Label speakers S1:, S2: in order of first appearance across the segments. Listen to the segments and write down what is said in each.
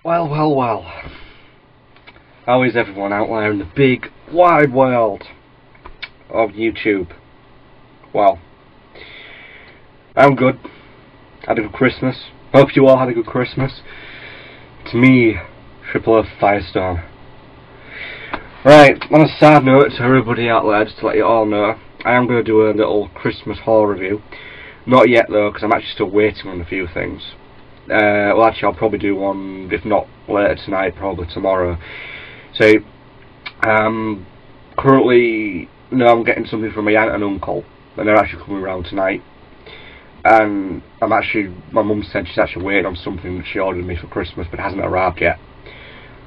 S1: Well, well, well. How is everyone out there in the big, wide world of YouTube? Well, I'm good. Had a good Christmas. Hope you all had a good Christmas. It's me, Triple F Firestorm. Right, on a sad note to everybody out there, just to let you all know, I am going to do a little Christmas haul review. Not yet though, because I'm actually still waiting on a few things. Well, actually, I'll probably do one, if not later tonight, probably tomorrow. So, currently, I'm getting something from my aunt and uncle, and they're actually coming around tonight. And my mum said she's actually waiting on something that she ordered me for Christmas, but it hasn't arrived yet.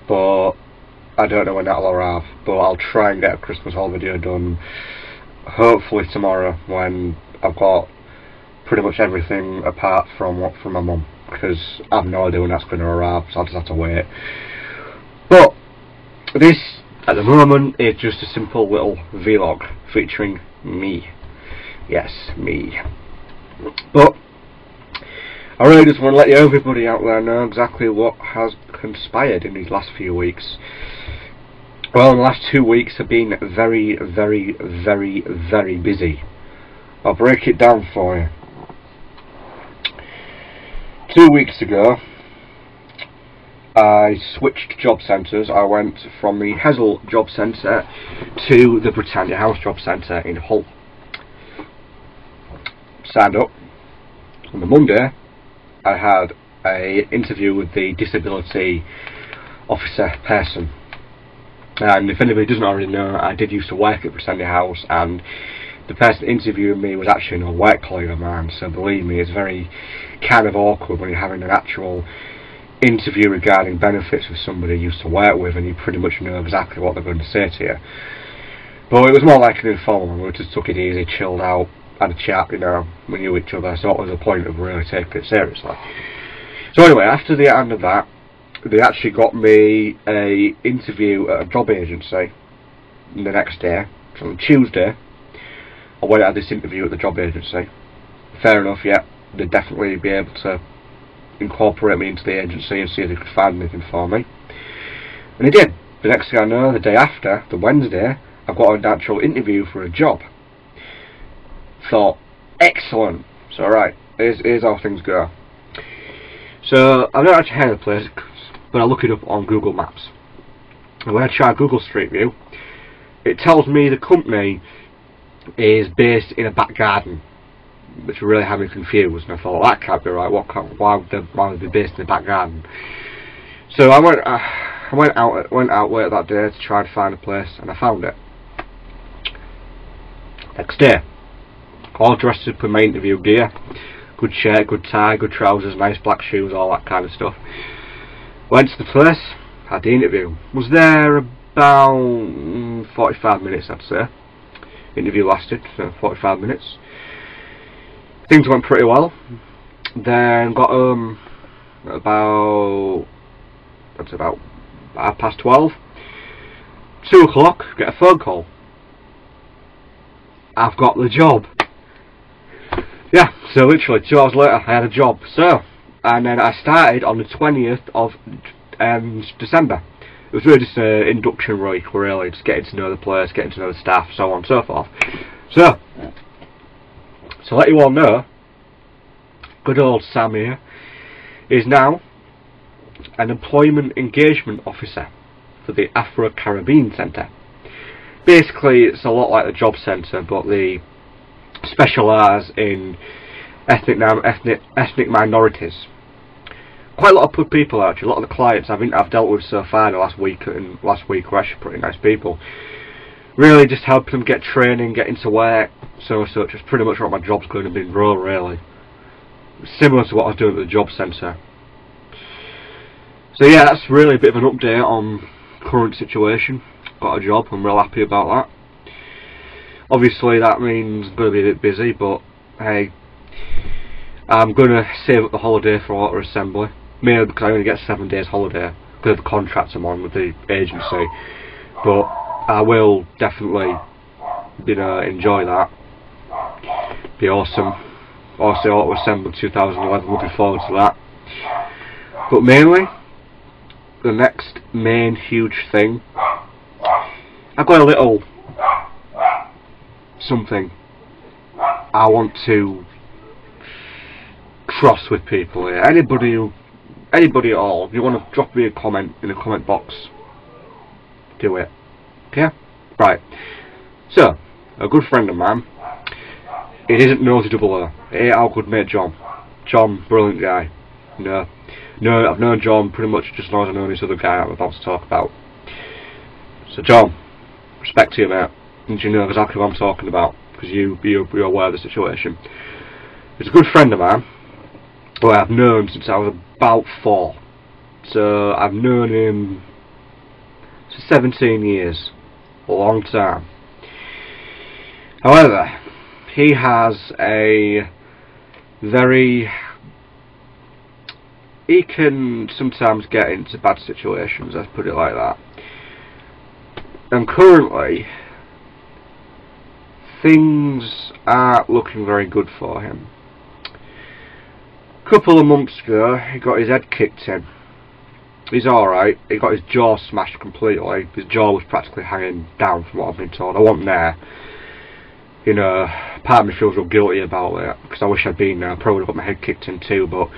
S1: But I don't know when that'll arrive. But I'll try and get a Christmas haul video done, hopefully tomorrow, when I've got pretty much everything apart from my mum, because I have no idea when that's going to arrive, so I'll just have to wait. But this, at the moment, is just a simple little vlog featuring me. Yes, me. But I really just want to let everybody out there know exactly what has conspired in these last few weeks. Well, the last 2 weeks have been very, very, very, very busy. I'll break it down for you. 2 weeks ago, I switched job centres. I went from the Hessel job centre to the Britannia House job centre in Hull. Signed up. On the Monday, I had an interview with the disability officer person. And if anybody doesn't already know, I did used to work at Britannia House, and the person interviewing me was actually a work colleague of mine, so believe me, it's very kind of awkward when you're having an actual interview regarding benefits with somebody you used to work with and you pretty much know exactly what they're going to say to you. But it was more like an informal, we just took it easy, chilled out, had a chat, we knew each other, so what was the point of really taking it seriously? So anyway, after the end of that, they actually got me a interview at a job agency the next day. So on Tuesday, I went and had this interview at the job agency. Fair enough, yeah, they'd definitely be able to incorporate me into the agency and see if they could find anything for me. And they did. The next thing I know, the day after, the Wednesday, I've got an actual interview for a job. Thought, excellent. So right, here's how things go. So I've not actually heard of the place, but I look it up on Google Maps. And when I try Google Street View, it tells me the company is based in a back garden, which really had me confused. And I thought, well, that can't be right. Why would they be based in the back garden? So I went out late that day to try and find a place, and I found it. Next day, all dressed up in my interview gear, good shirt, good tie, good trousers, nice black shoes, all that kind of stuff. Went to the place, had the interview. Was there about 45 minutes, I'd say. Interview lasted 45 minutes. Things went pretty well. Then got home at about 12:30. 2 o'clock, get a phone call. I've got the job. Yeah, so literally 2 hours later I had a job. So, and then I started on the 20th of December. It was really just an induction week, really, just getting to know the place, getting to know the staff, so on and so forth. So let you all know, good old Sam here is now an employment engagement officer for the Afro-Caribbean Centre. Basically, it's a lot like the job centre, but they specialise in ethnic minorities. Quite a lot of good people actually. A lot of the clients I've dealt with so far in the last week were actually pretty nice people. Really just helping them get training, get into work, such. It's pretty much what my job's going to be in role, really. Similar to what I was doing at the job centre. So yeah, that's really a bit of an update on current situation. Got a job, I'm real happy about that. Obviously that means I'm going to be a bit busy, but hey, I'm going to save up the holiday for auto assembly. Mainly because I only get 7 days holiday because of the contract I'm on with the agency. But I will definitely, enjoy that. Be awesome. Also, auto assembly 2011. Looking forward to that. But mainly, the next main huge thing, I've got a little something I want to cross with people here. Anybody at all, if you want to drop me a comment in the comment box, do it. Okay? Right. So, a good friend of mine, it isn't Nosy Double O, it ain't our good mate John. John, brilliant guy. No, I've known John pretty much just as long as I know this other guy I'm about to talk about. So John, respect to you, mate. And you know exactly what I'm talking about, because you're aware of the situation. He's a good friend of mine, who I've known since I was about 4. So I've known him for 17 years. A long time. However, he has a very... He can sometimes get into bad situations, let's put it like that. And currently, things aren't looking very good for him. A couple of months ago, he got his head kicked in. He's alright. He got his jaw smashed completely. His jaw was practically hanging down from what I've been told. I wasn't there. You know, part of me feels real guilty about it, because I wish I'd been there. I probably would have got my head kicked in too, but,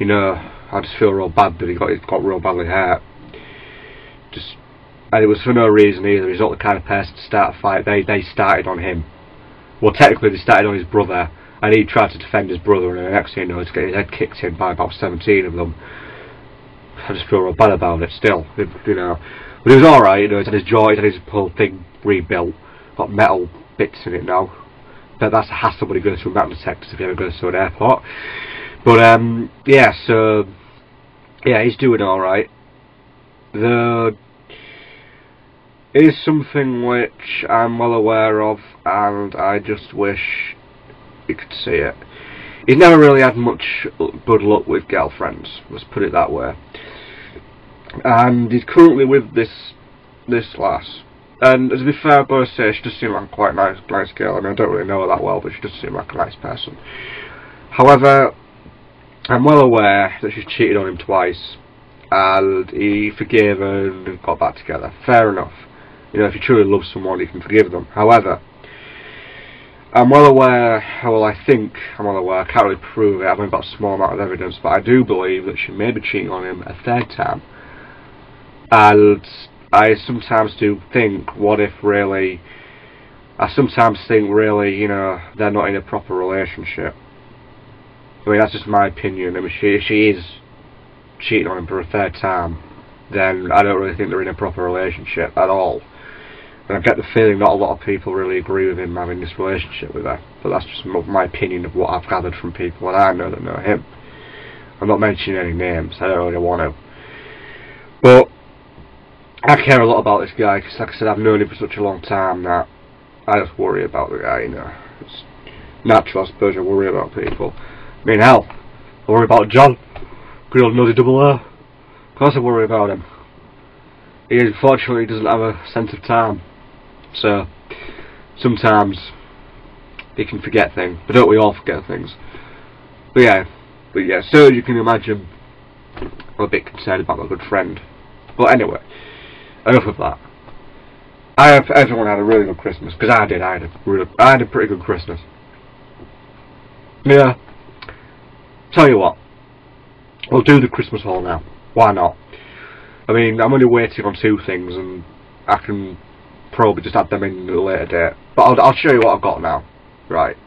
S1: you know, I just feel real bad that he got real badly hurt. And it was for no reason either. He's not the kind of person to start a fight. They started on him. Well, technically they started on his brother, and he tried to defend his brother, and the next thing you know, he's getting his head kicked in by about 17 of them. I just feel real bad about it still, you know. But he was alright, you know, he's had his jaw, he's had his whole thing rebuilt. Got metal bits in it now. But that's a hassle when he goes to a metal detector if he ever goes to an airport. But, yeah, so... Yeah, he's doing alright. There is something which I'm well aware of, and I just wish you could see it. He's never really had much good luck with girlfriends, let's put it that way. And he's currently with this lass. And to be fair, I've got to say, she does seem like a quite nice girl. I mean, I don't really know her that well, but she does seem like a nice person. However, I'm well aware that she's cheated on him twice, and he forgave her and got back together. Fair enough. You know, if you truly love someone, you can forgive them. However, I'm well aware, well, I think I'm well aware, I can't really prove it, I've only got a small amount of evidence, but I do believe that she may be cheating on him a 3rd time. And I sometimes do think, what if really, I sometimes think really, you know, they're not in a proper relationship. I mean, that's just my opinion. I mean, if she is cheating on him for a 3rd time, then I don't really think they're in a proper relationship at all. And I get the feeling not a lot of people really agree with him having this relationship with her. But that's just my opinion of what I've gathered from people that I know that know him. I'm not mentioning any names, I don't really want to. But I care a lot about this guy, because like I said, I've known him for such a long time that I just worry about the guy, you know. It's natural, I suppose, I worry about people. I mean, hell, I worry about John. Good old Nosy Double O. Of course I worry about him. He unfortunately doesn't have a sense of time. So, sometimes he can forget things. But don't we all forget things? But yeah, so you can imagine, I'm a bit concerned about my good friend. But anyway, enough of that. I hope everyone had a really good Christmas, because I did. I had a pretty good Christmas. Yeah. Tell you what, we'll do the Christmas haul now. Why not? I mean, I'm only waiting on 2 things, and I can probably just add them in at a later date. But I'll show you what I've got now. Right.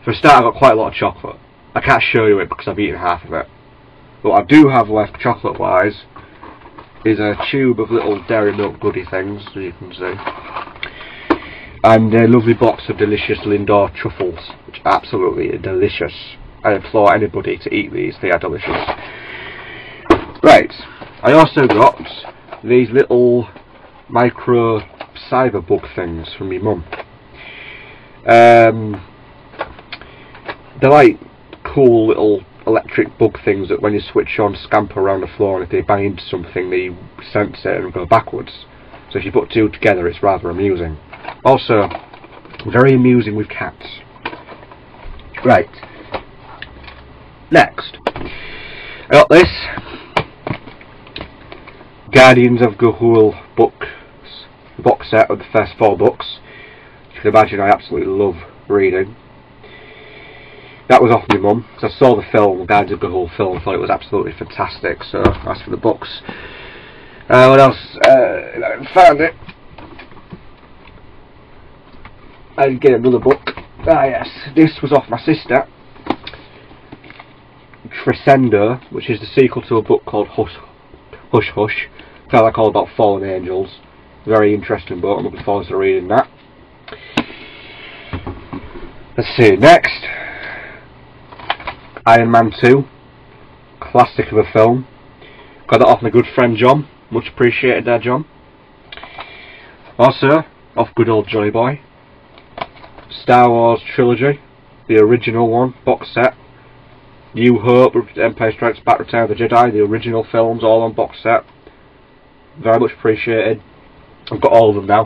S1: For a start, I've got quite a lot of chocolate. I can't show you it because I've eaten half of it. But what I do have left, chocolate-wise, is a tube of little dairy milk goodie things, as you can see. And a lovely box of delicious Lindor truffles, which are absolutely delicious. I implore anybody to eat these, they are delicious. Right, I also got these little micro cyberbug things from my mum. They're like cool little electric bug things that when you switch on scamper around the floor, and if they bang into something they sense it and go backwards. So if you put 2 together, it's rather amusing. Also, very amusing with cats. Right. Next, I got this. Guardians of Gahul books, the box set of the first 4 books. You can imagine I absolutely love reading. That was off my mum, because I saw the film, the Guardians of Gahul film, thought it was absolutely fantastic, so as for the books. What else? I found it. I did get another book. Ah yes, this was off my sister. Crescendo, which is the sequel to a book called Hush Hush. Felt like all about fallen angels. Very interesting book. I'm looking forward to reading that. Let's see, next, Iron Man 2, classic of a film. Got that off my good friend John. Much appreciated there, John. Also, off good old Johnny Boy. Star Wars Trilogy, the original one, box set. New Hope, Empire Strikes Back, Return of the Jedi, the original films, all on box set. Very much appreciated. I've got all of them now.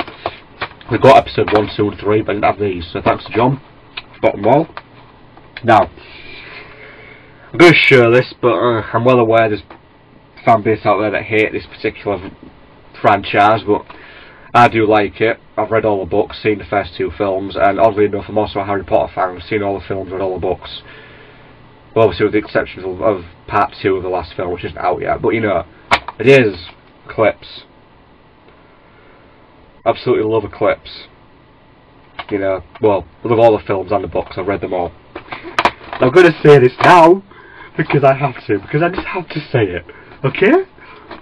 S1: We've got episode 1, 2 and 3, but I didn't have these, so thanks to John. I've got them all. Now, I'm going to share this, but I'm well aware there's fan base out there that hate this particular franchise, but I do like it. I've read all the books, seen the first 2 films, and oddly enough I'm also a Harry Potter fan. I've seen all the films, read all the books. Well, obviously with the exception of part 2 of the last film, which isn't out yet, but you know, it is Eclipse. Absolutely love Eclipse. You know, well, I love all the films and the books, I've read them all. I'm going to say this now, because I have to, because I just have to say it, okay?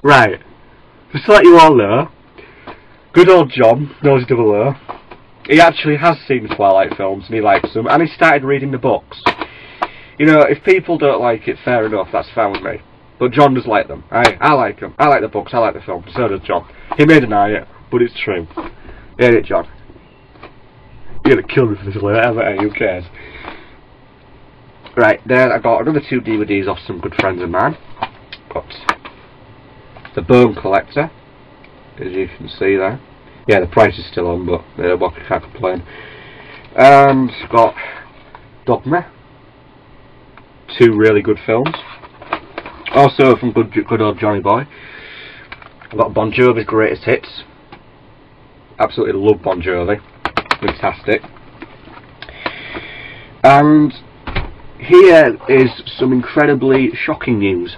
S1: Right, just to let you all know, good old John, knows double O, he actually has seen the Twilight films and he likes them, and he started reading the books. You know, if people don't like it, fair enough, that's fine with me. But John does like them. I like them. I like the books, I like the films, so does John. He may deny it, but it's true. Ain't it, John? You're gonna kill me for this later, but hey, who cares? Right, then I got another 2 DVDs off some good friends of mine. Got The Bone Collector, as you can see there. Yeah, the price is still on, but well, I can't complain. And got Dogma. 2 really good films. Also from good old Johnny Boy, I've got Bon Jovi's Greatest Hits. Absolutely love Bon Jovi. Fantastic. And here is some incredibly shocking news.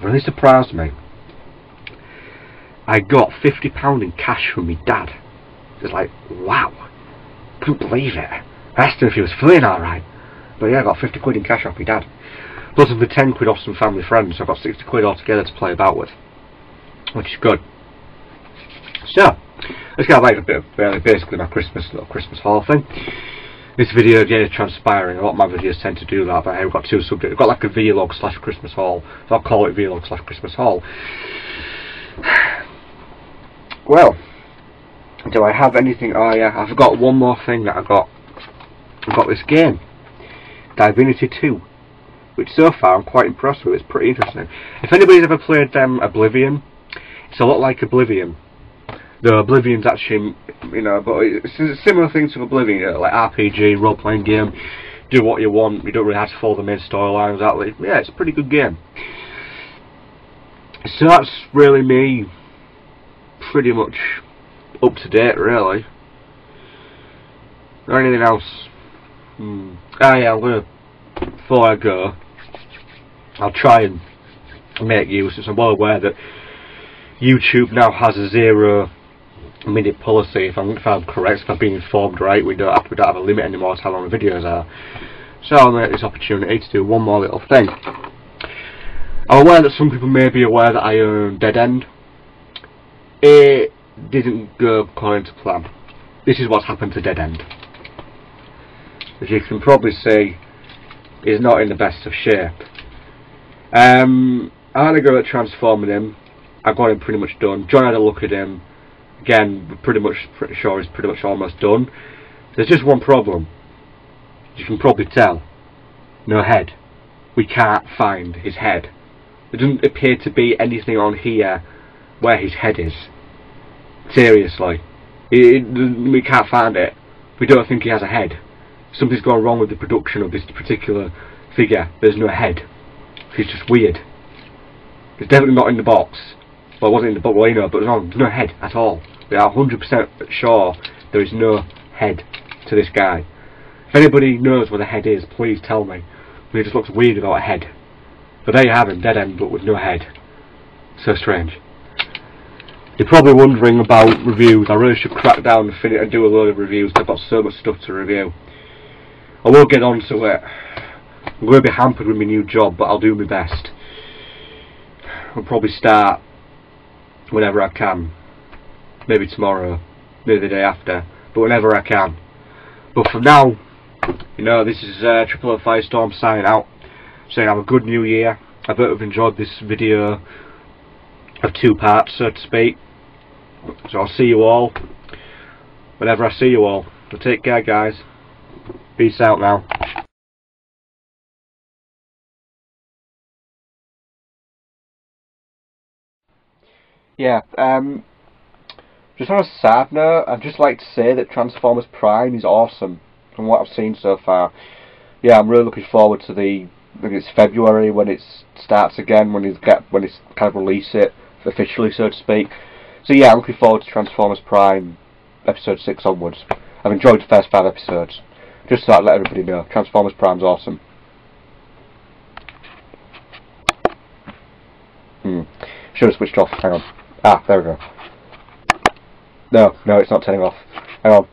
S1: Really surprised me. I got £50 in cash from my dad. It's like, wow. Couldn't believe it. I asked him if he was feeling alright. But yeah, I got 50 quid in cash off my dad. Plus the 10 quid off some family friends, so I've got 60 quid altogether to play about with. Which is good. So, let's get like a bit of basically my little Christmas haul thing. This video again is transpiring. A lot of my videos tend to do that, but I've got 2 subjects. I've got like a vlog / Christmas haul. So I'll call it vlog / Christmas haul. Well, do I have anything? Oh yeah, I forgot one more thing that I got. I've got this game. Divinity 2, which so far I'm quite impressed with. It's pretty interesting. If anybody's ever played Oblivion, it's a lot like Oblivion. Though Oblivion's actually, you know, but it's a similar thing to Oblivion, like RPG, role-playing game. Do what you want, you don't really have to follow the main storylines. Yeah, it's a pretty good game. So that's really me, pretty much up to date, really. Or anything else? Ah yeah, before I go, I'll try and make use, since I'm well aware that YouTube now has a 0-minute policy, if I'm correct, if I've been informed right, we don't have a limit anymore to how long the videos are. So I'll make this opportunity to do one more little thing. I'm aware that some people may be aware that I own Dead End. It didn't go according to plan. This is what's happened to Dead End. As you can probably see, is not in the best of shape. I had a go at transforming him. I got him pretty much done. John had a look at him. Again, pretty sure he's pretty much almost done. There's just one problem. As you can probably tell. No head. We can't find his head. There doesn't appear to be anything on here where his head is. Seriously. We can't find it. We don't think he has a head. Something's gone wrong with the production of this particular figure. There's no head. It's just weird. It's definitely not in the box. Well, it wasn't in the volcano, but there's no head at all. We are 100% sure there is no head to this guy. If anybody knows where the head is, please tell me. He just looks weird without a head. But there you have him, dead end, but with no head. So strange. You're probably wondering about reviews. I really should crack down and do a load of reviews. I've got so much stuff to review. I will get on to it. I'm going to be hampered with my new job, but I'll do my best. I'll probably start whenever I can. Maybe tomorrow, maybe the day after, but whenever I can. But for now, you know, this is Triple Firestorm signing out, saying have a good new year. I hope you've enjoyed this video of 2 parts, so to speak. So I'll see you all whenever I see you all. So take care, guys. Peace out now. Yeah, just on a sad note, I'd just like to say that Transformers Prime is awesome from what I've seen so far. Yeah, I'm really looking forward to I think it's February when it starts again, when it's kind of release it officially, so to speak. So yeah, I'm looking forward to Transformers Prime episode 6 onwards. I've enjoyed the first 5 episodes. Just so I'd let everybody know, Transformers Prime's awesome. Should have switched off. Hang on. Ah, there we go. No, it's not turning off. Hang on.